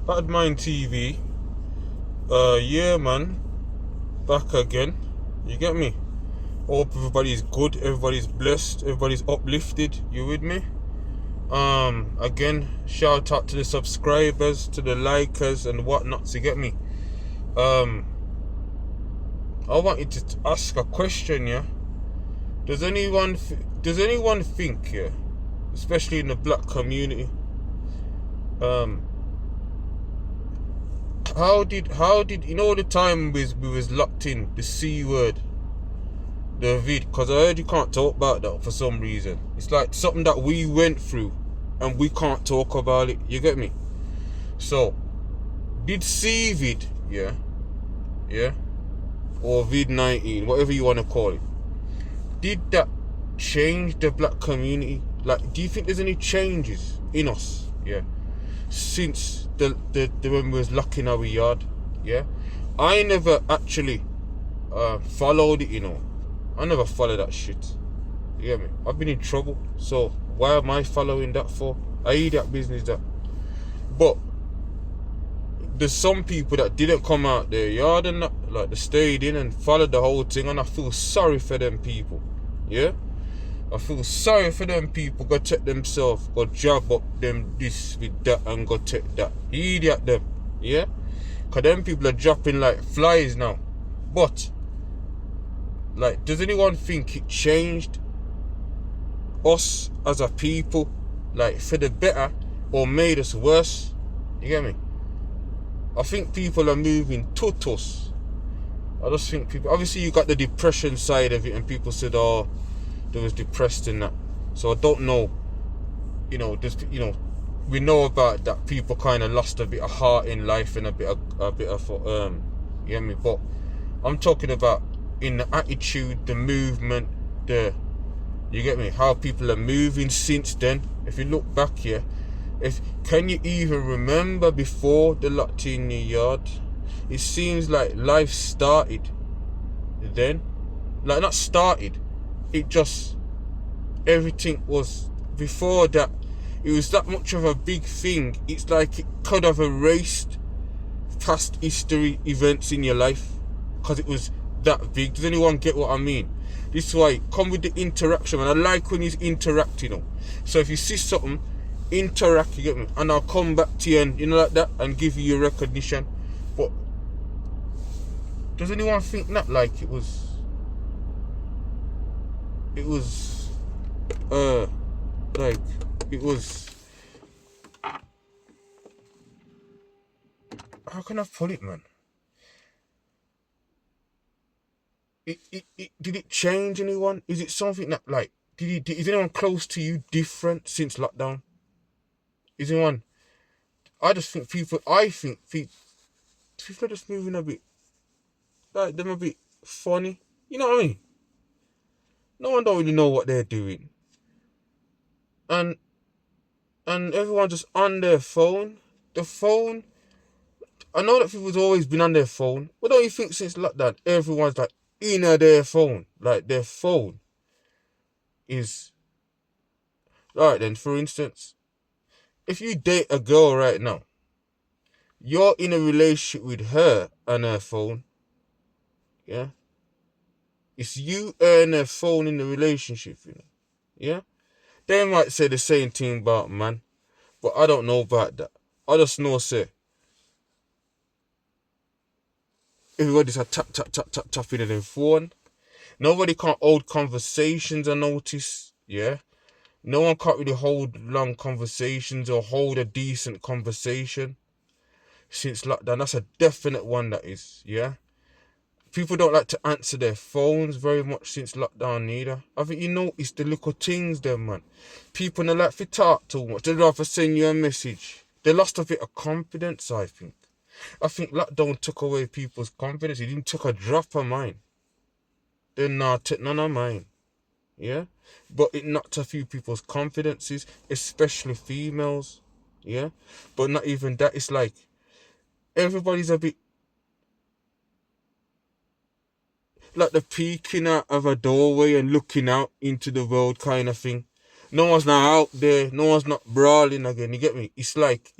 Bad Mind TV. Yeah, man. Back again. You get me? Hope everybody's good, everybody's blessed, everybody's uplifted. You with me? Again, shout out to the subscribers, to the likers and whatnots. You get me? Um, I wanted to ask a question. Yeah. Does anyone think? Yeah, especially in the black community. Um, how did you know the time we was locked in the C word, the vid? Because I heard you can't talk about that for some reason. It's like something that we went through, and we can't talk about it. You get me? So, did C0vid, yeah, or vid-19, whatever you want to call it, did that change the black community? Like, do you think there's any changes in us? Yeah. Since the when we was locking our yard, yeah, I never actually followed it. I never followed that shit. You get me? I've been in trouble, so why am I following that for? I eat that business that. But there's some people that didn't come out their yard and that, like they stayed in and followed the whole thing, and I feel sorry for them people. Yeah. I feel sorry for them people. Go check themselves. Go job up them this with that and go take that. Idiot them. Yeah? Because them people are dropping like flies now. But, like, does anyone think it changed us as a people? Like, for the better? Or made us worse? You get me? I think people are moving tutus. I just think people... Obviously, you got the depression side of it, and people said, oh, they was depressed in that. So I don't know, just we know about that. People kind of lost a bit of heart in life and a bit of you get me. But I'm talking about in the attitude, the movement, you get me, how people are moving since then. If you look back here, can you even remember before the locked in your yard? It seems like life started then, like not started. It just, everything was before that. It was that much of a big thing. It's like it could have erased past history events in your life because it was that big. Does anyone get what I mean? This is why come with the interaction, and I like when you interact. So if you see something, interact. You get me? And I'll come back to you and like that and give you your recognition. But does anyone think that like it was like it was, how can I put it, man? Did it change anyone? Is it something that like is anyone close to you different since lockdown? Is anyone? I think people are just moving a bit, like them a bit funny. You know what I mean? No one don't really know what they're doing. And everyone just on their phone. The phone. I know that people's always been on their phone, but don't you think since lockdown, everyone's like in their phone? Like their phone is... Alright then, for instance, if you date a girl right now, you're in a relationship with her and her phone. Yeah? It's you and her phone in the relationship, Yeah? They might say the same thing about man, but I don't know about that. I just know, say, everybody's a tap in their phone. Nobody can't hold conversations, I notice. Yeah? No one can't really hold long conversations or hold a decent conversation since lockdown. That's a definite one, that is. Yeah? People don't like to answer their phones very much since lockdown neither. I think you notice the little things then, man. People don't like to talk too much. They'd rather send you a message. They lost a bit of confidence, I think. I think lockdown took away people's confidence. It didn't take a drop of mine. They not take none of mine. Yeah? But it knocked a few people's confidences, especially females. Yeah? But not even that. It's like everybody's a bit like the peeking out of a doorway and looking out into the world kind of thing. No one's not out there. No one's not brawling again. You get me? It's like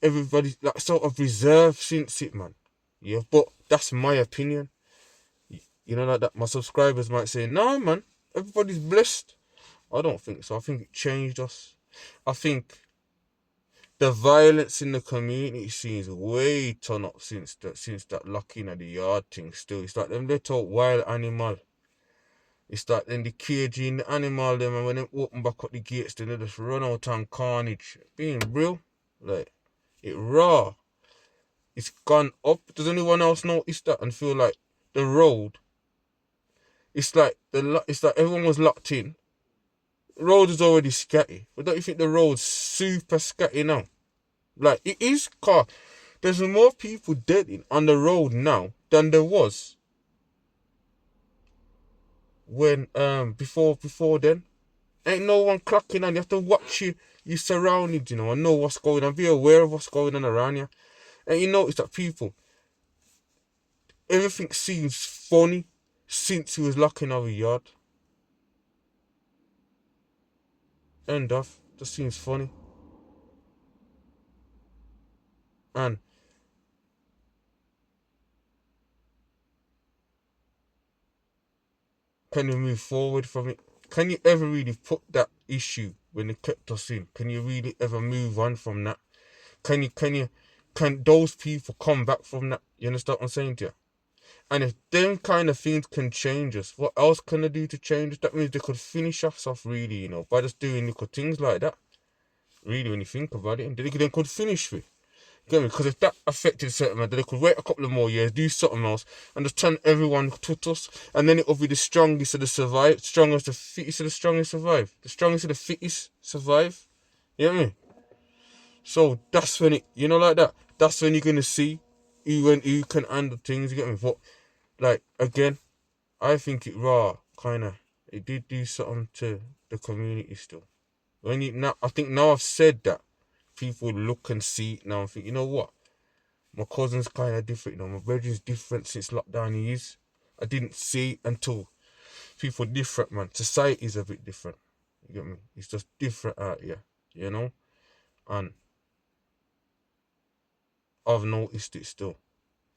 everybody's like sort of reserved since it, man. Yeah, but that's my opinion. You know, like that my subscribers might say, no, man, everybody's blessed. I don't think so. I think it changed us. I think the violence in the community seems way turn up since that locking of the yard thing. Still, it's like them little wild animal. It's like then the caging the animal them, and when they open back up the gates, then they just run out on carnage. Being real, like it raw. It's gone up. Does anyone else notice that and feel like the road? It's like everyone was locked in. The road is already scatty, but don't you think the road's super scatty now? Like it is car. There's more people dead on the road now than there was when before then. Ain't no one clocking on. You have to watch your surroundings, and know what's going on. Be aware of what's going on around you. And you notice that everything seems funny since he was locking our yard. End of. Just seems funny. And can you move forward from it? Can you ever really put that issue when they kept us in? Can you really ever move on from that? Can those people come back from that? You understand what I'm saying to you? And if them kind of things can change us, what else can they do to change us? That means they could finish us off really, by just doing little things like that. Really, when you think about it, and they could finish with. Get me? Because if that affected certain man, then they could wait a couple of more years, do something else, and just turn everyone tutus, and then it'll be the strongest of the survive, strongest of the fittest of the strongest survive, the strongest of the fittest survive. You know what I mean? So that's when like that. That's when you're gonna see who can handle things. You get me? But like again, I think it did do something to the community still. I think now I've said that, people look and see it now and think, you know what? My cousin's kind of different, my brother's different since lockdown. He is. I didn't see it until people different, man. Society's a bit different. You get me? It's just different out here, And I've noticed it still.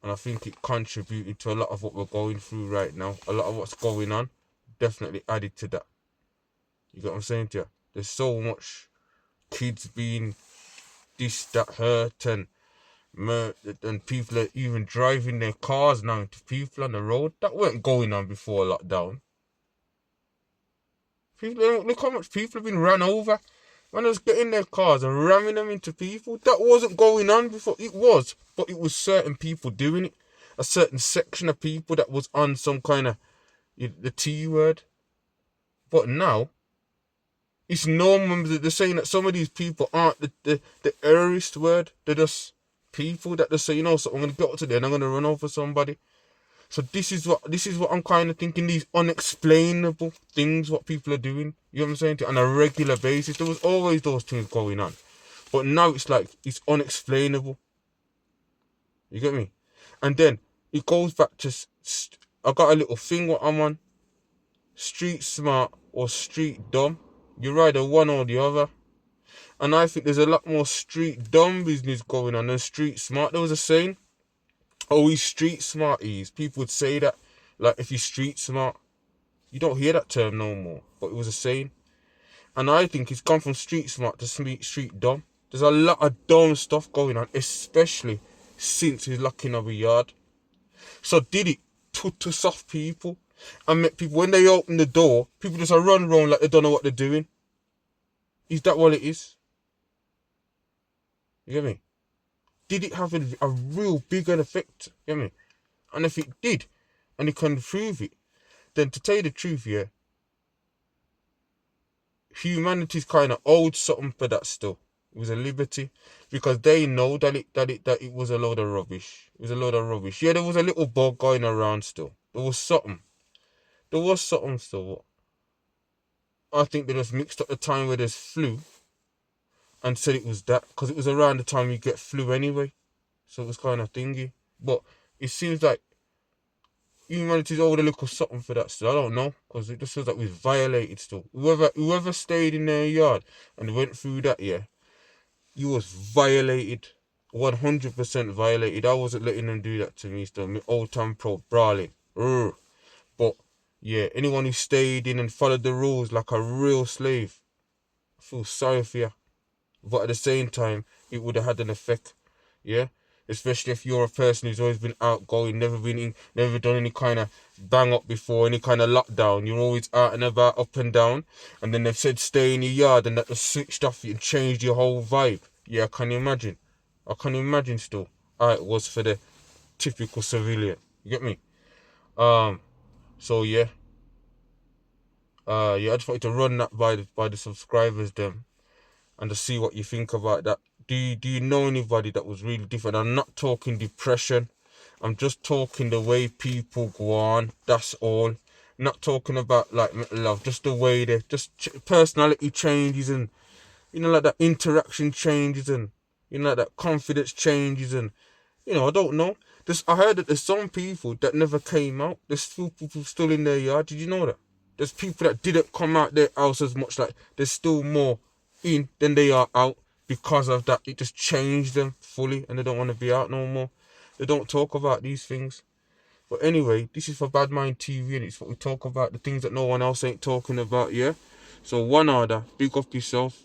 And I think it contributed to a lot of what we're going through right now. A lot of what's going on definitely added to that. You get what I'm saying to you? There's so much kids being this, that, hurt, and people are even driving their cars now into people on the road. That weren't going on before lockdown. Look how much people have been run over. Man was getting their cars and ramming them into people. That wasn't going on before. It was, but it was certain people doing it. A certain section of people that was on some kind of the T word. But now, it's normal. They're saying that some of these people aren't the terrorist word. They're just people that just say, so I'm gonna get up today and I'm gonna run over somebody. So this is what I'm kind of thinking. These unexplainable things what people are doing. You know what I'm saying? On a regular basis, there was always those things going on, but now it's like it's unexplainable. You get me? And then it goes back to I got a little thing what I'm on. Street smart or street dumb. You're either one or the other. And I think there's a lot more street dumb business going on than street smart. There was a saying, oh, he's street smart. People would say that, like, if you're street smart. You don't hear that term no more, but it was a saying. And I think it's gone from street smart to street dumb. There's a lot of dumb stuff going on, especially since he's locking up a yard. So did it to soft people and make people, when they open the door, people just run around like they don't know what they're doing? Is that what it is? You get me? Did it have a real big effect? You get me? And if it did, and it can prove it, then to tell you the truth, yeah, humanity's kind of owed something for that still. It was a liberty, because they know that it was a load of rubbish. It was a load of rubbish. Yeah, there was a little bug going around still. There was something. There was something still. I think they just mixed up the time where there's flu and said it was that, because it was around the time you get flu anyway. So it was kind of thingy. But it seems like humanity's owed a little something for that still. I don't know, because it just feels like we've violated still. Whoever stayed in their yard and went through that, yeah, you was violated. 100% violated. I wasn't letting them do that to me still. My old time pro brawling. But yeah, anyone who stayed in and followed the rules like a real slave, I feel sorry for you. But at the same time, it would have had an effect. Yeah? Especially if you're a person who's always been outgoing, never done any kind of bang up before, any kind of lockdown. You're always out and about, up and down. And then they've said stay in your yard, and that just switched off and changed your whole vibe. Yeah, I can imagine. I can imagine still how it was for the typical civilian. You get me? So yeah. Yeah, I just wanted to run that by the subscribers them, and to see what you think about that. Do you know anybody that was really different? I'm not talking depression. I'm just talking the way people go on. That's all. Not talking about like mental love. Just the way they personality changes, and like that interaction changes, and like that confidence changes, and I don't know. I heard that there's some people that never came out. There's still people still in their yard. Did you know that? There's people that didn't come out their house as much. Like there's still more in than they are out because of that. It just changed them fully, and they don't want to be out no more. They don't talk about these things. But anyway, this is for Bad Mind TV, and it's what we talk about, the things that no one else ain't talking about. Yeah. So one order, big up yourself.